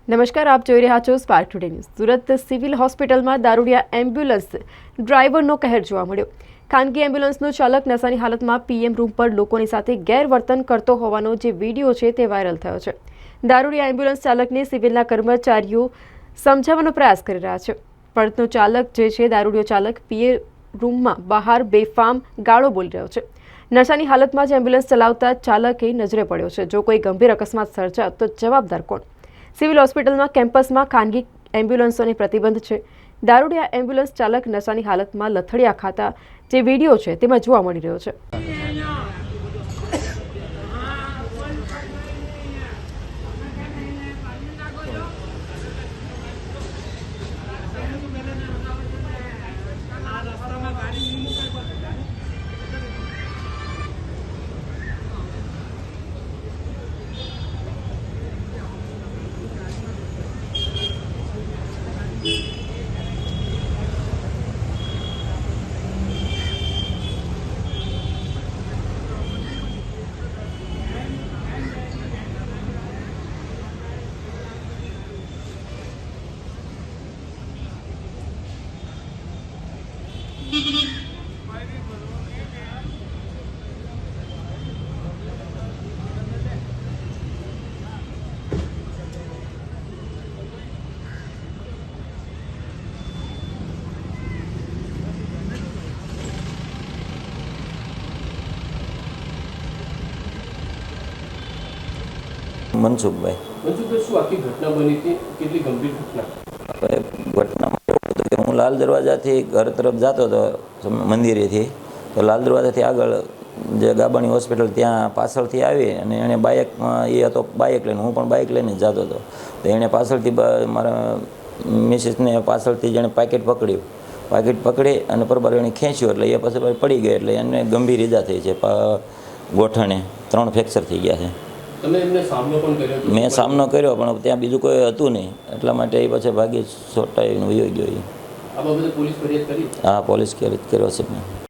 નમસ્કાર, આપ જોઈ રહ્યા છો spark today news. Surat civil હોસ્પિટલમાં દારૂડિયા એમ્બ્યુલન્સ ડ્રાઈવરનો કહેર જોવા મળ્યો। ખાનગી એમ્બ્યુલન્સનો ચાલક નશાની હાલતમાં પીએમ રૂમ પર લોકોની સાથે ગેરવર્તન કરતો હોવાનો જે વિડીયો છે તે વાયરલ થયો છે। દારૂડિયા એમ્બ્યુલન્સ ચાલકને સિવિલના કર્મચારીઓ સમજાવવાનો પ્રયાસ કરી રહ્યા છે, પરંતુ ચાલક જે છે દારૂડિયો ચાલક પીએમ રૂમમાં બહાર બેફામ ગાળો બોલી રહ્યો છે। નશાની હાલતમાં જ એમ્બ્યુલન્સ ચલાવતા ચાલકે નજરે પડ્યો છે। જો કોઈ ગંભીર અકસ્માત સર્જાય તો જવાબદાર કોણ? સિવિલ હોસ્પિટલમાં કેમ્પસમાં ખાનગી એમ્બ્યુલન્સોને પ્રતિબંધ છે। દારૂડિયા એમ્બ્યુલન્સ ચાલક નશાની હાલતમાં લથડિયા ખાતા જે વિડીયો છે તેમાં જોવા મળી રહ્યો છે। મનસુખભાઈ શું આખી ઘટના બની હતી? કેટલી ગંભીર ઘટના? ઘટનામાં એવું હતું કે હું લાલ દરવાજાથી ઘર તરફ જતો હતો મંદિરેથી, તો લાલ દરવાજાથી આગળ જે ગાબાની હોસ્પિટલ ત્યાં પાછળથી આવી અને એણે બાઇકમાં એ હતો બાઇક લઈને, હું પણ બાઇક લઈને જ જતો હતો, તો એણે પાછળથી મારા મિસિસને પાછળથી જેણે પાકેટ પકડી અને બરાબર એણે ખેંચ્યું એટલે એ પછી પડી ગઈ, એટલે એને ગંભીર ઈજા થઈ છે। ગોઠણે 3 ફ્રેક્ચર થઈ ગયા છે। તમે એમને સામનો પણ કર્યો? મેં સામનો કર્યો પણ ત્યાં બીજું કોઈ હતું નહીં, એટલા માટે એ પછી ભાગી છોટાઈને વયો ગયો। આ બાબતે પોલીસ ફરિયાદ કરી? હા, પોલીસ કર્યો છે મેં।